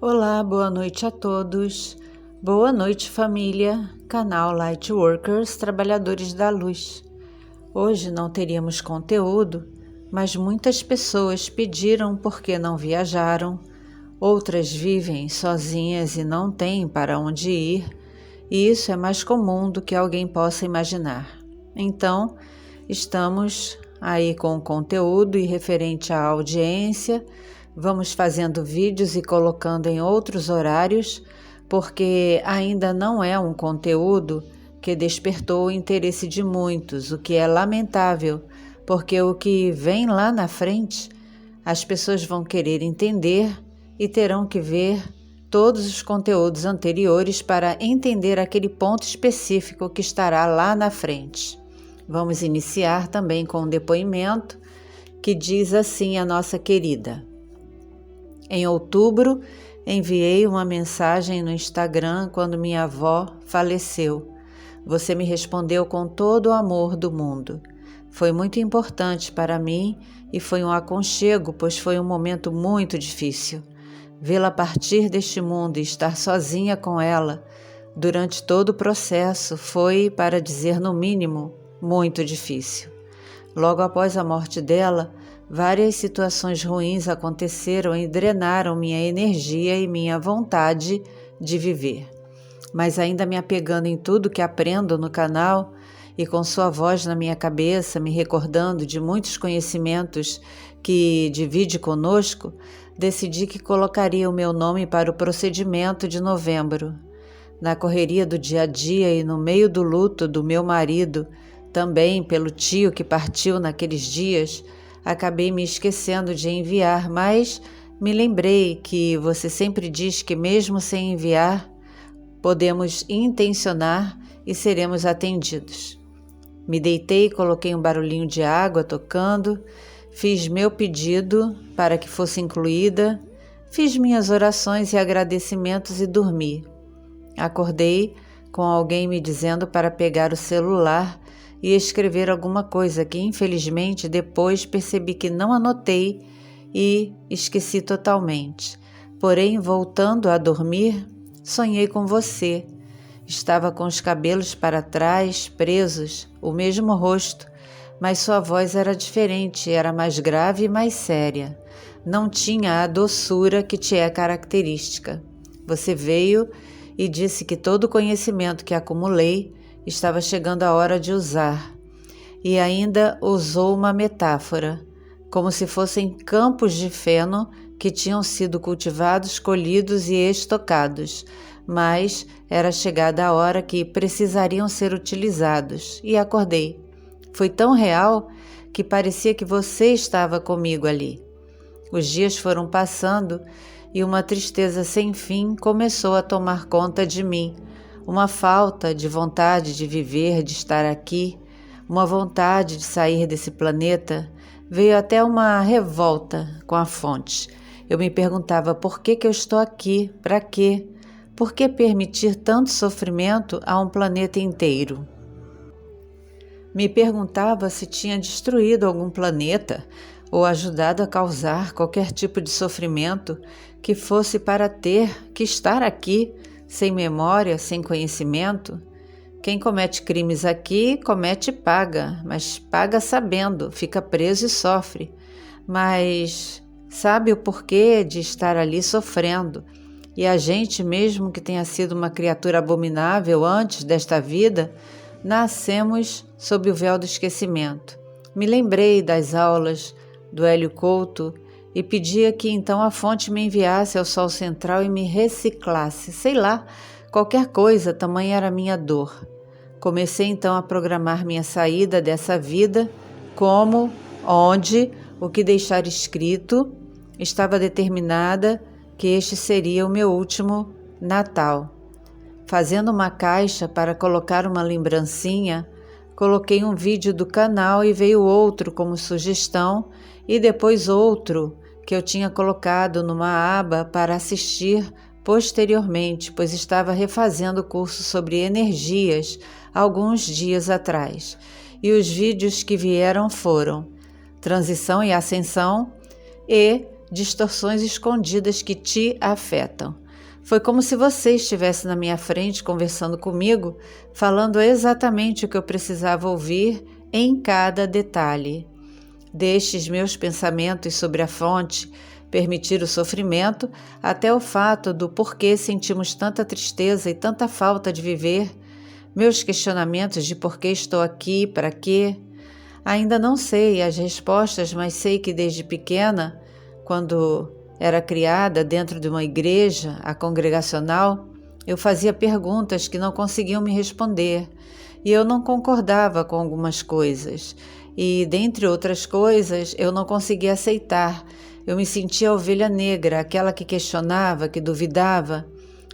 Olá, boa noite a todos. Boa noite, família, canal Lightworkers, Trabalhadores da Luz. Hoje não teríamos conteúdo, mas muitas pessoas pediram porque não viajaram, outras vivem sozinhas e não têm para onde ir, e isso é mais comum do que alguém possa imaginar. Então, estamos aí com o conteúdo e referente à audiência. Vamos fazendo vídeos e colocando em outros horários, porque ainda não é um conteúdo que despertou o interesse de muitos, o que é lamentável, porque o que vem lá na frente, as pessoas vão querer entender e terão que ver todos os conteúdos anteriores para entender aquele ponto específico que estará lá na frente. Vamos iniciar também com um depoimento que diz assim a nossa querida. Em outubro, enviei uma mensagem no Instagram quando minha avó faleceu. Você me respondeu com todo o amor do mundo. Foi muito importante para mim e foi um aconchego, pois foi um momento muito difícil. Vê-la partir deste mundo e estar sozinha com ela durante todo o processo foi, para dizer no mínimo, muito difícil. Logo após a morte dela, várias situações ruins aconteceram e drenaram minha energia e minha vontade de viver. Mas ainda me apegando em tudo que aprendo no canal e com sua voz na minha cabeça, me recordando de muitos conhecimentos que divide conosco, decidi que colocaria o meu nome para o procedimento de novembro. Na correria do dia a dia e no meio do luto do meu marido, também pelo tio que partiu naqueles dias, acabei me esquecendo de enviar, mas me lembrei que você sempre diz que mesmo sem enviar, podemos intencionar e seremos atendidos. Me deitei e coloquei um barulhinho de água tocando, fiz meu pedido para que fosse incluída, fiz minhas orações e agradecimentos e dormi. Acordei com alguém me dizendo para pegar o celular e escrever alguma coisa que, infelizmente, depois percebi que não anotei e esqueci totalmente. Porém, voltando a dormir, sonhei com você. Estava com os cabelos para trás, presos, o mesmo rosto, mas sua voz era diferente, era mais grave e mais séria. Não tinha a doçura que te é característica. Você veio e disse que todo o conhecimento que acumulei estava chegando a hora de usar, e ainda usou uma metáfora, como se fossem campos de feno que tinham sido cultivados, colhidos e estocados, mas era chegada a hora que precisariam ser utilizados, e acordei. Foi tão real que parecia que você estava comigo ali. Os dias foram passando e uma tristeza sem fim começou a tomar conta de mim. Uma falta de vontade de viver, de estar aqui, uma vontade de sair desse planeta, veio até uma revolta com a fonte. Eu me perguntava por que eu estou aqui, para quê? Por que permitir tanto sofrimento a um planeta inteiro? Me perguntava se tinha destruído algum planeta ou ajudado a causar qualquer tipo de sofrimento que fosse para ter que estar aqui, sem memória, sem conhecimento. Quem comete crimes aqui, comete e paga, mas paga sabendo, fica preso e sofre. Mas sabe o porquê de estar ali sofrendo. E a gente, mesmo que tenha sido uma criatura abominável antes desta vida, nascemos sob o véu do esquecimento. Me lembrei das aulas do Hélio Couto e pedia que então a fonte me enviasse ao Sol Central e me reciclasse, sei lá, qualquer coisa, tamanha era a minha dor. Comecei então a programar minha saída dessa vida, como, onde, o que deixar escrito. Estava determinada que este seria o meu último Natal. Fazendo uma caixa para colocar uma lembrancinha, coloquei um vídeo do canal e veio outro como sugestão e depois outro que eu tinha colocado numa aba para assistir posteriormente, pois estava refazendo o curso sobre energias alguns dias atrás. E os vídeos que vieram foram Transição e Ascensão e distorções escondidas que te afetam. Foi como se você estivesse na minha frente conversando comigo, falando exatamente o que eu precisava ouvir em cada detalhe. Destes meus pensamentos sobre a fonte, permitir o sofrimento, até o fato do porquê sentimos tanta tristeza e tanta falta de viver, meus questionamentos de por que estou aqui, para quê. Ainda não sei as respostas, mas sei que desde pequena, quando era criada dentro de uma igreja, a congregacional, eu fazia perguntas que não conseguiam me responder e eu não concordava com algumas coisas. E, dentre outras coisas, eu não conseguia aceitar. Eu me sentia a ovelha negra, aquela que questionava, que duvidava.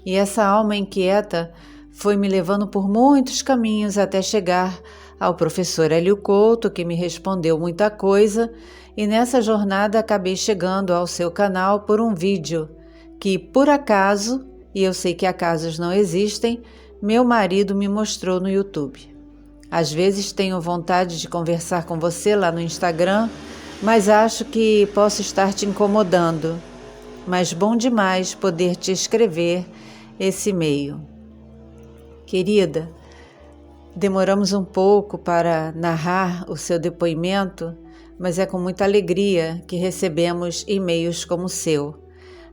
E essa alma inquieta foi me levando por muitos caminhos até chegar ao professor Hélio Couto, que me respondeu muita coisa, e nessa jornada acabei chegando ao seu canal por um vídeo que, por acaso, e eu sei que acasos não existem, meu marido me mostrou no YouTube. Às vezes tenho vontade de conversar com você lá no Instagram, mas acho que posso estar te incomodando. Mas bom demais poder te escrever esse e-mail. Querida, demoramos um pouco para narrar o seu depoimento, mas é com muita alegria que recebemos e-mails como o seu.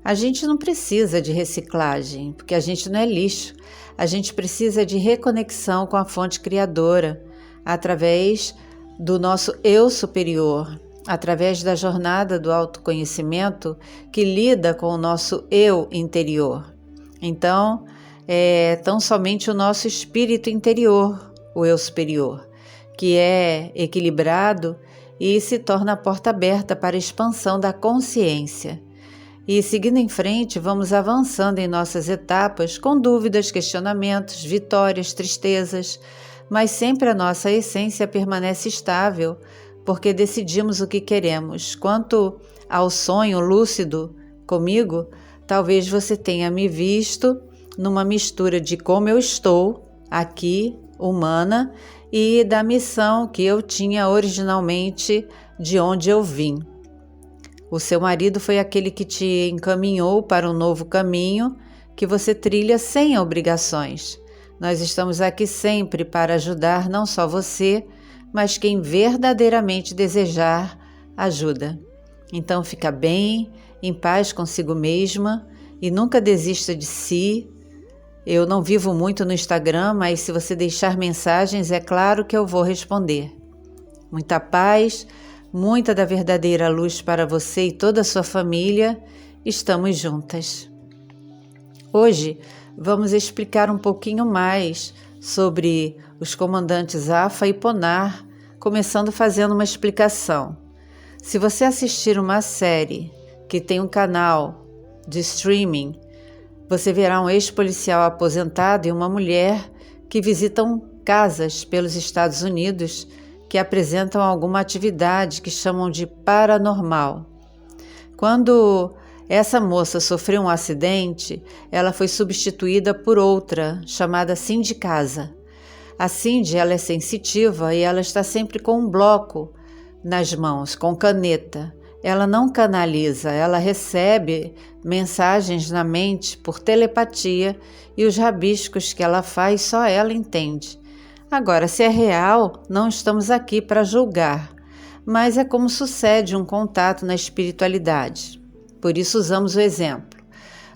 A gente não precisa de reciclagem, porque a gente não é lixo. A gente precisa de reconexão com a fonte criadora, através do nosso eu superior, através da jornada do autoconhecimento que lida com o nosso eu interior. Então, é tão somente o nosso espírito interior, o eu superior, que é equilibrado e se torna a porta aberta para a expansão da consciência. E seguindo em frente, vamos avançando em nossas etapas com dúvidas, questionamentos, vitórias, tristezas, mas sempre a nossa essência permanece estável, porque decidimos o que queremos. Quanto ao sonho lúcido comigo, talvez você tenha me visto numa mistura de como eu estou aqui, humana, e da missão que eu tinha originalmente de onde eu vim. O seu marido foi aquele que te encaminhou para um novo caminho que você trilha sem obrigações. Nós estamos aqui sempre para ajudar não só você, mas quem verdadeiramente desejar ajuda. Então fica bem, em paz consigo mesma e nunca desista de si. Eu não vivo muito no Instagram, mas se você deixar mensagens, é claro que eu vou responder. Muita paz, muita da verdadeira luz para você e toda a sua família. Estamos juntas. Hoje vamos explicar um pouquinho mais sobre os comandantes Afa e Ponar, começando fazendo uma explicação. Se você assistir uma série que tem um canal de streaming, você verá um ex-policial aposentado e uma mulher que visitam casas pelos Estados Unidos que apresentam alguma atividade que chamam de paranormal. Quando essa moça sofreu um acidente, ela foi substituída por outra, chamada Cindy Casa. A Cindy, ela é sensitiva e ela está sempre com um bloco nas mãos, com caneta. Ela não canaliza, ela recebe mensagens na mente por telepatia e os rabiscos que ela faz só ela entende. Agora, se é real, não estamos aqui para julgar, mas é como sucede um contato na espiritualidade. Por isso usamos o exemplo.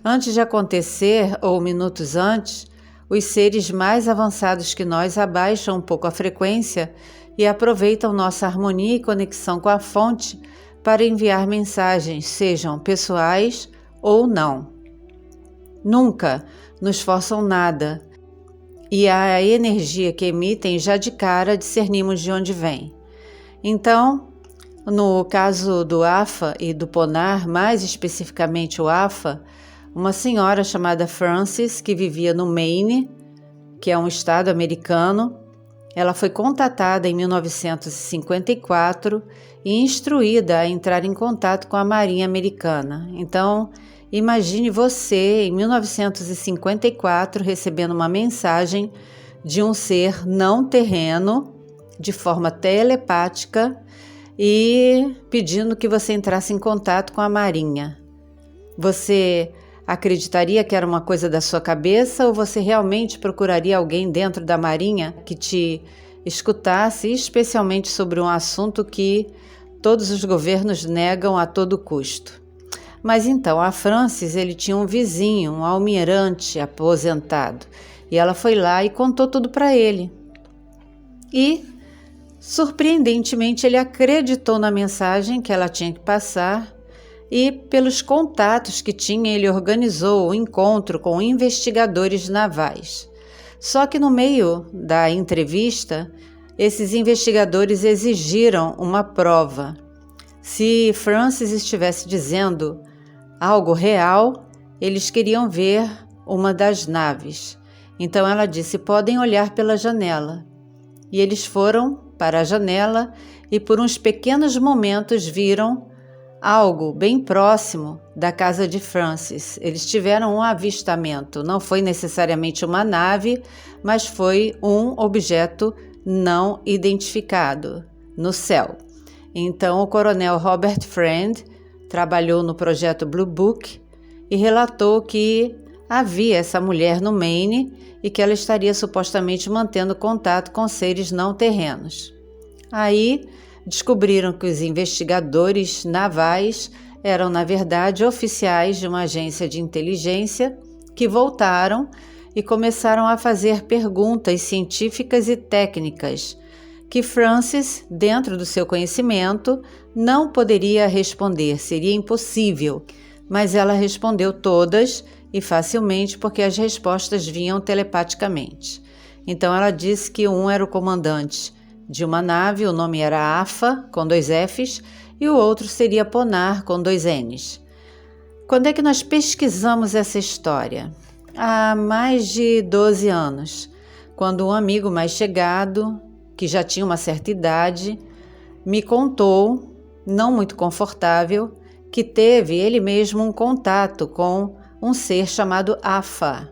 Antes de acontecer, ou minutos antes, os seres mais avançados que nós abaixam um pouco a frequência e aproveitam nossa harmonia e conexão com a fonte para enviar mensagens, sejam pessoais ou não. Nunca nos forçam nada, e a energia que emitem já de cara discernimos de onde vem. Então, no caso do Afa e do Ponar, mais especificamente o Afa, uma senhora chamada Frances, que vivia no Maine, que é um estado americano, ela foi contatada em 1954 e instruída a entrar em contato com a Marinha Americana. Então, imagine você, em 1954, recebendo uma mensagem de um ser não terreno, de forma telepática, e pedindo que você entrasse em contato com a Marinha. Você acreditaria que era uma coisa da sua cabeça ou você realmente procuraria alguém dentro da Marinha que te escutasse, especialmente sobre um assunto que todos os governos negam a todo custo? Mas então, a Francis, ele tinha um vizinho, um almirante aposentado, e ela foi lá e contou tudo para ele. E, surpreendentemente, ele acreditou na mensagem que ela tinha que passar e, pelos contatos que tinha, ele organizou o encontro com investigadores navais. Só que no meio da entrevista, esses investigadores exigiram uma prova. Se Francis estivesse dizendo algo real, eles queriam ver uma das naves. Então ela disse: podem olhar pela janela. E eles foram para a janela e por uns pequenos momentos viram algo bem próximo da casa de Francis. Eles tiveram um avistamento. Não foi necessariamente uma nave, mas foi um objeto não identificado no céu. Então o coronel Robert Friend trabalhou no projeto Blue Book e relatou que havia essa mulher no Maine e que ela estaria supostamente mantendo contato com seres não terrenos. Aí descobriram que os investigadores navais eram, na verdade, oficiais de uma agência de inteligência que voltaram e começaram a fazer perguntas científicas e técnicas que Francis, dentro do seu conhecimento, não poderia responder, seria impossível, mas ela respondeu todas e facilmente porque as respostas vinham telepaticamente. Então ela disse que um era o comandante de uma nave, o nome era AFA, com 2 Fs, e o outro seria Ponar, com 2 Ns. Quando é que nós pesquisamos essa história? Há mais de 12 anos, quando um amigo mais chegado, que já tinha uma certa idade, me contou, não muito confortável, que teve ele mesmo um contato com um ser chamado Afa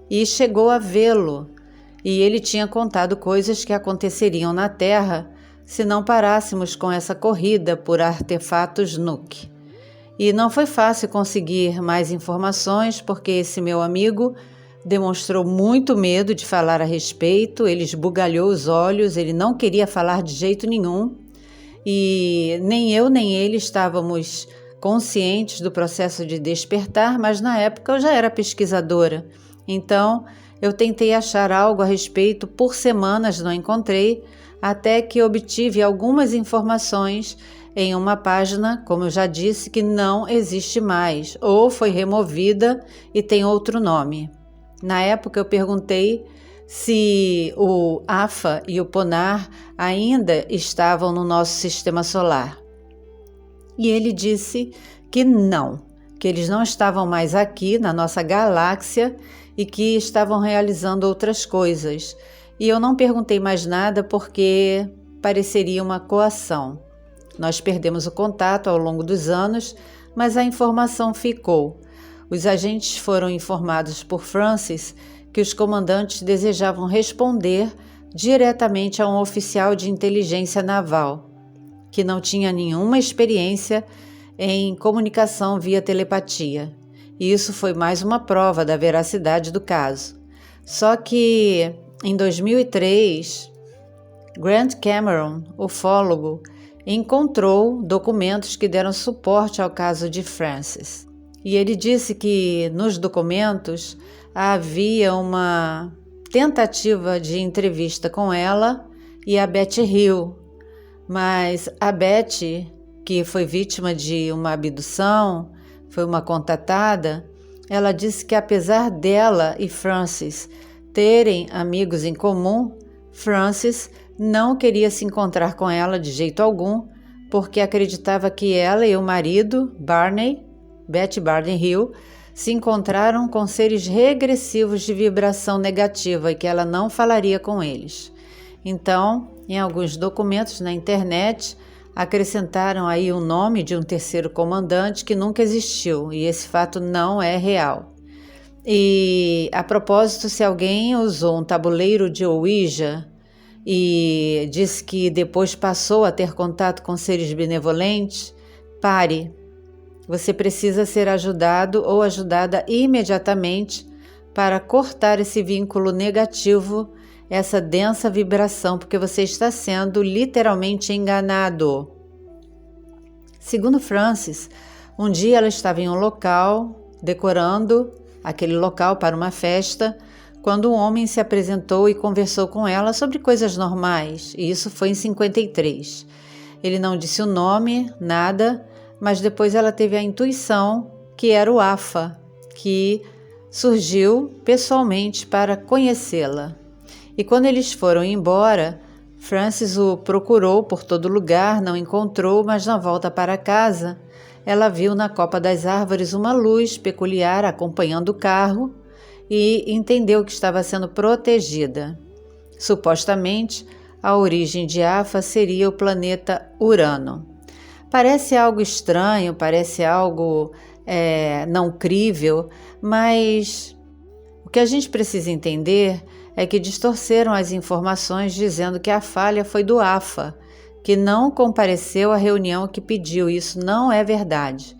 e chegou a vê-lo, e ele tinha contado coisas que aconteceriam na Terra se não parássemos com essa corrida por artefatos Nuke. E não foi fácil conseguir mais informações porque esse meu amigo demonstrou muito medo de falar a respeito, ele esbugalhou os olhos, ele não queria falar de jeito nenhum, e nem eu nem ele estávamos conscientes do processo de despertar, mas na época eu já era pesquisadora, então eu tentei achar algo a respeito por semanas, não encontrei, até que obtive algumas informações em uma página, como eu já disse, que não existe mais, ou foi removida e tem outro nome. Na época eu perguntei se o Afa e o Ponar ainda estavam no nosso sistema solar. E ele disse que não, que eles não estavam mais aqui na nossa galáxia e que estavam realizando outras coisas. E eu não perguntei mais nada porque pareceria uma coação. Nós perdemos o contato ao longo dos anos, mas a informação ficou. Os agentes foram informados por Francis que os comandantes desejavam responder diretamente a um oficial de inteligência naval, que não tinha nenhuma experiência em comunicação via telepatia. E isso foi mais uma prova da veracidade do caso. Só que, em 2003, Grant Cameron, ufólogo, encontrou documentos que deram suporte ao caso de Francis. E ele disse que nos documentos havia uma tentativa de entrevista com ela e a Betty Hill, mas a Betty, que foi vítima de uma abdução, foi uma contatada, ela disse que apesar dela e Francis terem amigos em comum, Francis não queria se encontrar com ela de jeito algum, porque acreditava que ela e o marido, Betty Barney Hill, se encontraram com seres regressivos de vibração negativa e que ela não falaria com eles. Então, em alguns documentos na internet, acrescentaram aí o nome de um terceiro comandante que nunca existiu, e esse fato não é real. E, a propósito, se alguém usou um tabuleiro de Ouija e disse que depois passou a ter contato com seres benevolentes, pare. Você precisa ser ajudado ou ajudada imediatamente para cortar esse vínculo negativo, essa densa vibração, porque você está sendo literalmente enganado. Segundo Frances, um dia ela estava em um local, decorando aquele local para uma festa, quando um homem se apresentou e conversou com ela sobre coisas normais, e isso foi em 53. Ele não disse o nome, nada, mas depois ela teve a intuição que era o Afa, que surgiu pessoalmente para conhecê-la. E quando eles foram embora, Frances o procurou por todo lugar, não encontrou, mas na volta para casa, ela viu na copa das árvores uma luz peculiar acompanhando o carro e entendeu que estava sendo protegida. Supostamente, a origem de Afa seria o planeta Urano. Parece algo estranho, parece algo não crível, mas o que a gente precisa entender é que distorceram as informações dizendo que a falha foi do Afa, que não compareceu à reunião que pediu. Isso não é verdade.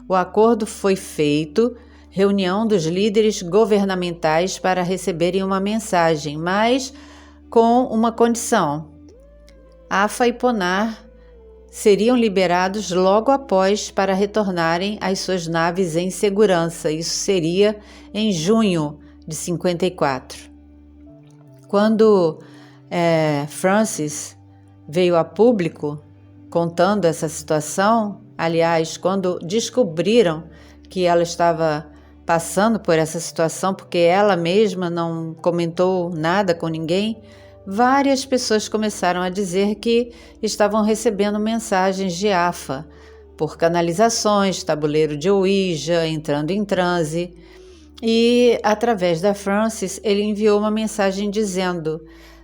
O acordo foi feito, reunião dos líderes governamentais para receberem uma mensagem, mas com uma condição. Afa e Ponar seriam liberados logo após para retornarem às suas naves em segurança. Isso seria em junho de 54. Quando Frances veio a público contando essa situação, aliás, quando descobriram que ela estava passando por essa situação, porque ela mesma não comentou nada com ninguém, várias pessoas começaram a dizer que estavam recebendo mensagens de Afa por canalizações, tabuleiro de Ouija, entrando em transe. E, através da Frances, ele enviou uma mensagem dizendo: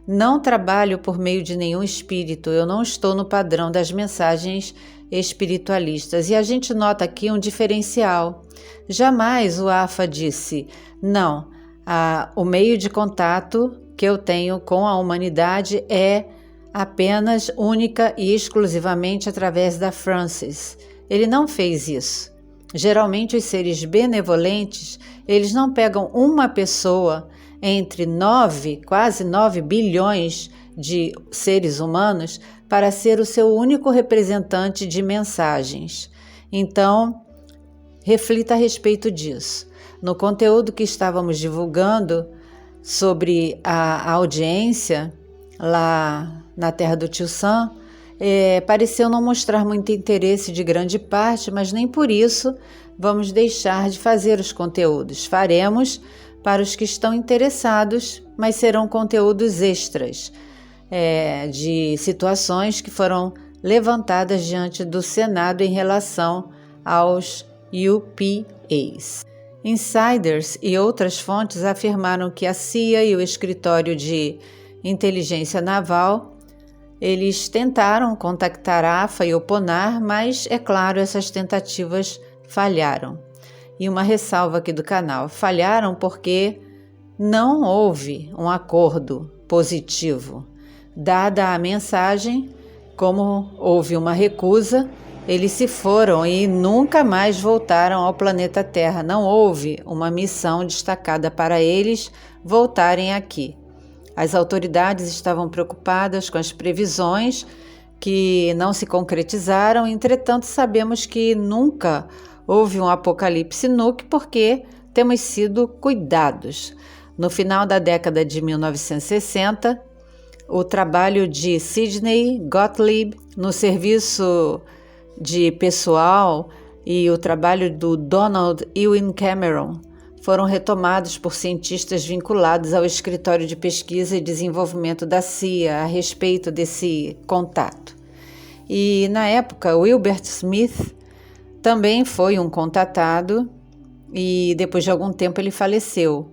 não trabalho por meio de nenhum espírito, eu não estou no padrão das mensagens espiritualistas. E a gente nota aqui um diferencial. Jamais o Afa disse: não, o meio de contato que eu tenho com a humanidade é apenas, única e exclusivamente através da Frances. Ele não fez isso. Geralmente os seres benevolentes, eles não pegam uma pessoa entre quase 9 bilhões de seres humanos para ser o seu único representante de mensagens. Então, reflita a respeito disso. No conteúdo que estávamos divulgando sobre a audiência lá na terra do Tio Sam, pareceu não mostrar muito interesse de grande parte, mas nem por isso vamos deixar de fazer os conteúdos. Faremos para os que estão interessados, mas serão conteúdos extras de situações que foram levantadas diante do Senado em relação aos UPAs. Insiders e outras fontes afirmaram que a CIA e o Escritório de Inteligência Naval eles tentaram contactar a Afa e o Ponar, mas, é claro, essas tentativas falharam. E uma ressalva aqui do canal: falharam porque não houve um acordo positivo. Dada a mensagem, como houve uma recusa, eles se foram e nunca mais voltaram ao planeta Terra. Não houve uma missão destacada para eles voltarem aqui. As autoridades estavam preocupadas com as previsões que não se concretizaram, entretanto sabemos que nunca houve um apocalipse nuke porque temos sido cuidados. No final da década de 1960, o trabalho de Sidney Gottlieb no serviço de pessoal e o trabalho do Donald Ewan Cameron foram retomados por cientistas vinculados ao Escritório de Pesquisa e Desenvolvimento da CIA a respeito desse contato. E, na época, Wilbert Smith também foi um contatado e, depois de algum tempo, ele faleceu.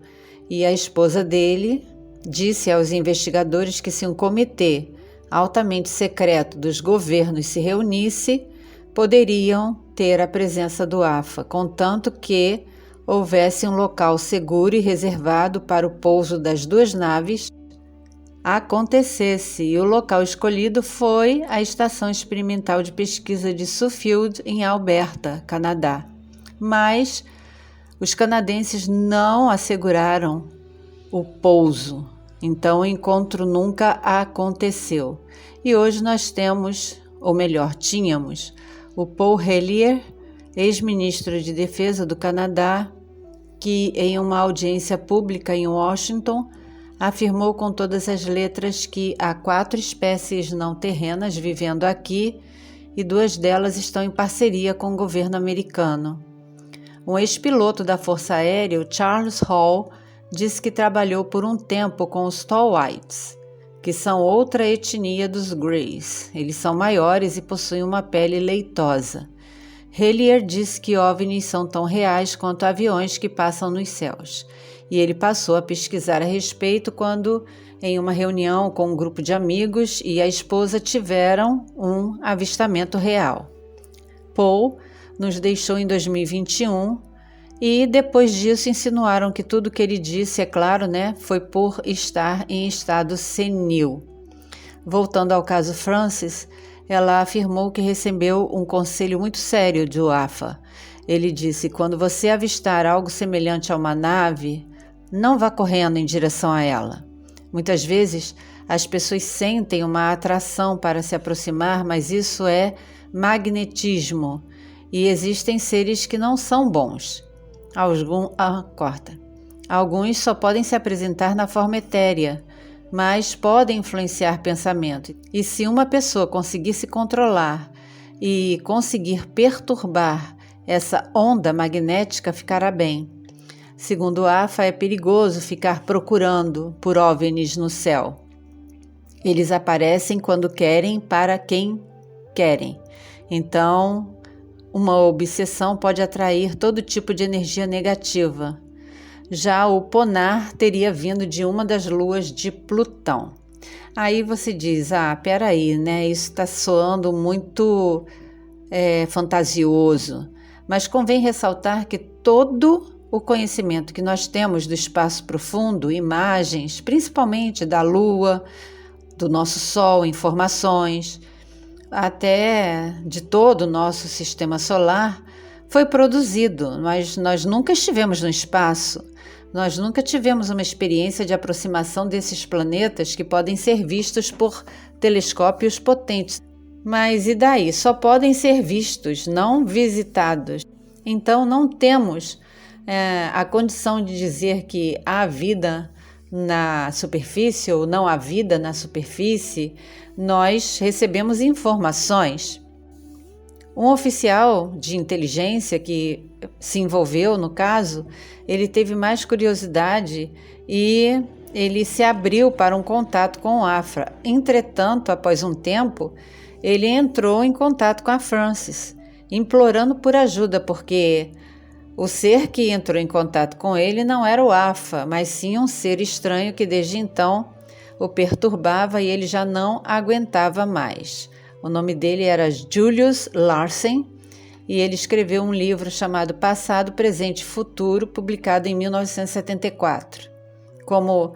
E a esposa dele disse aos investigadores que se um comitê altamente secreto dos governos se reunisse, poderiam ter a presença do Afa, contanto que houvesse um local seguro e reservado para o pouso das duas naves acontecesse, e o local escolhido foi a Estação Experimental de Pesquisa de Suffield, em Alberta, Canadá. Mas os canadenses não asseguraram o pouso, então o encontro nunca aconteceu. E hoje nós temos, ou melhor, tínhamos, o Paul Hellyer, ex-ministro de Defesa do Canadá, que em uma audiência pública em Washington afirmou com todas as letras que há 4 espécies não terrenas vivendo aqui e 2 delas estão em parceria com o governo americano. Um ex-piloto da Força Aérea, o Charles Hall, disse que trabalhou por um tempo com os Tall Whites, que são outra etnia dos Greys. Eles são maiores e possuem uma pele leitosa. Hellyer disse que OVNIs são tão reais quanto aviões que passam nos céus. E ele passou a pesquisar a respeito quando, em uma reunião com um grupo de amigos e a esposa, tiveram um avistamento real. Paul nos deixou em 2021 e depois disso insinuaram que tudo que ele disse, é claro, foi por estar em estado senil. Voltando ao caso Francis, ela afirmou que recebeu um conselho muito sério de UAFA. Ele disse: quando você avistar algo semelhante a uma nave, não vá correndo em direção a ela. Muitas vezes as pessoas sentem uma atração para se aproximar, mas isso é magnetismo. E existem seres que não são bons. Alguns só podem se apresentar na forma etérea, mas podem influenciar pensamento. E se uma pessoa conseguir se controlar e conseguir perturbar essa onda magnética, ficará bem. Segundo a AFA, é perigoso ficar procurando por OVNIs no céu. Eles aparecem quando querem, para quem querem. Então, uma obsessão pode atrair todo tipo de energia negativa. Já o Ponar teria vindo de uma das luas de Plutão. Aí você diz, peraí, isso está soando muito fantasioso. Mas convém ressaltar que todo o conhecimento que nós temos do espaço profundo, imagens, principalmente da Lua, do nosso Sol, informações, até de todo o nosso sistema solar, foi produzido, mas nós nunca estivemos no espaço, nós nunca tivemos uma experiência de aproximação desses planetas que podem ser vistos por telescópios potentes. Mas e daí? Só podem ser vistos, não visitados. Então não temos a condição de dizer que há vida na superfície ou não há vida na superfície. Nós recebemos informações. Um oficial de inteligência que se envolveu no caso, ele teve mais curiosidade e ele se abriu para um contato com o AFRA. Entretanto, após um tempo, ele entrou em contato com a Francis, implorando por ajuda, porque o ser que entrou em contato com ele não era o AFA, mas sim um ser estranho que desde então o perturbava e ele já não aguentava mais. O nome dele era Julius Larsen e ele escreveu um livro chamado Passado, Presente e Futuro, publicado em 1974. Como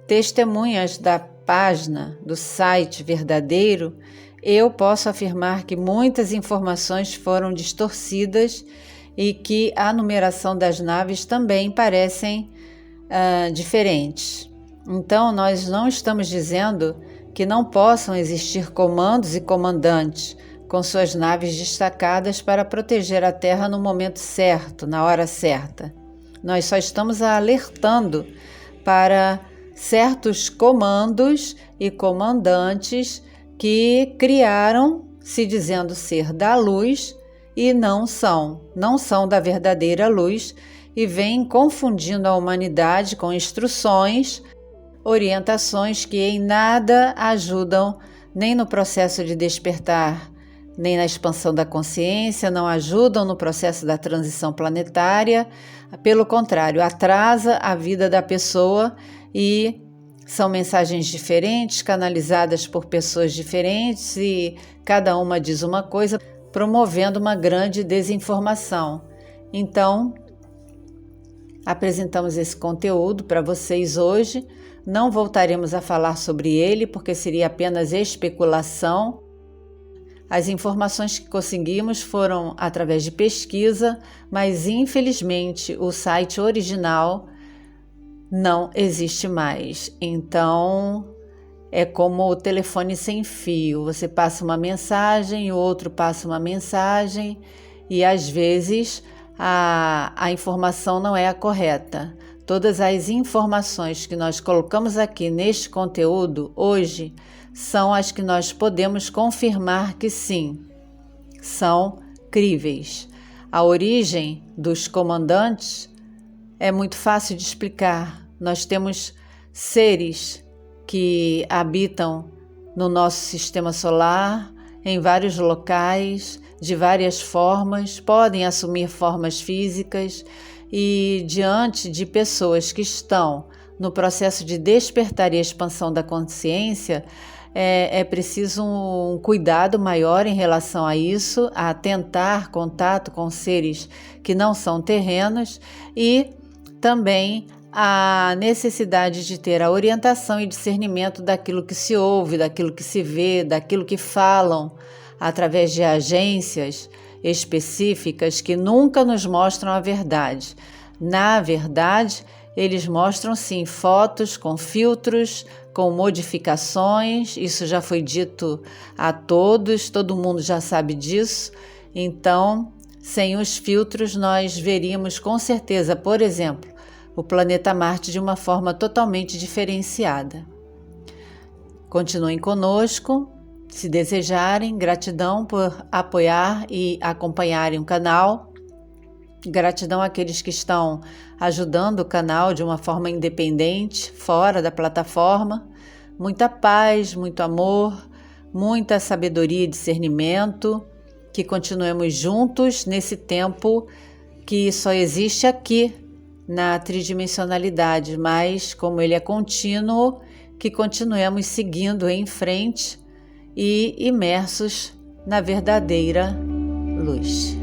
testemunhas da página do site verdadeiro, eu posso afirmar que muitas informações foram distorcidas e que a numeração das naves também parecem diferentes. Então, nós não estamos dizendo que não possam existir comandos e comandantes com suas naves destacadas para proteger a Terra no momento certo, na hora certa. Nós só estamos alertando para certos comandos e comandantes que criaram, se dizendo ser da luz, e não são da verdadeira luz, e vêm confundindo a humanidade com instruções, orientações que em nada ajudam nem no processo de despertar, nem na expansão da consciência, não ajudam no processo da transição planetária, pelo contrário, atrasa a vida da pessoa e são mensagens diferentes, canalizadas por pessoas diferentes e cada uma diz uma coisa, promovendo uma grande desinformação. Então, apresentamos esse conteúdo para vocês hoje. Não voltaremos a falar sobre ele porque seria apenas especulação. As informações que conseguimos foram através de pesquisa, mas infelizmente o site original não existe mais. Então é como o telefone sem fio. Você passa uma mensagem, o outro passa uma mensagem e às vezes a informação não é a correta. Todas as informações que nós colocamos aqui neste conteúdo hoje são as que nós podemos confirmar que sim, são críveis. A origem dos comandantes é muito fácil de explicar. Nós temos seres que habitam no nosso sistema solar, em vários locais, de várias formas, podem assumir formas físicas e diante de pessoas que estão no processo de despertar e expansão da consciência, é preciso um cuidado maior em relação a isso, a tentar contato com seres que não são terrenos e também a necessidade de ter a orientação e discernimento daquilo que se ouve, daquilo que se vê, daquilo que falam através de agências específicas que nunca nos mostram a verdade. Na verdade, eles mostram sim fotos com filtros, com modificações, isso já foi dito a todos, todo mundo já sabe disso. Então, sem os filtros, nós veríamos com certeza, por exemplo, o planeta Marte de uma forma totalmente diferenciada. Continuem conosco, se desejarem. Gratidão por apoiar e acompanharem o canal. Gratidão àqueles que estão ajudando o canal de uma forma independente, fora da plataforma. Muita paz, muito amor, muita sabedoria e discernimento. Que continuemos juntos nesse tempo que só existe aqui na tridimensionalidade, mas como ele é contínuo, que continuemos seguindo em frente e imersos na verdadeira luz.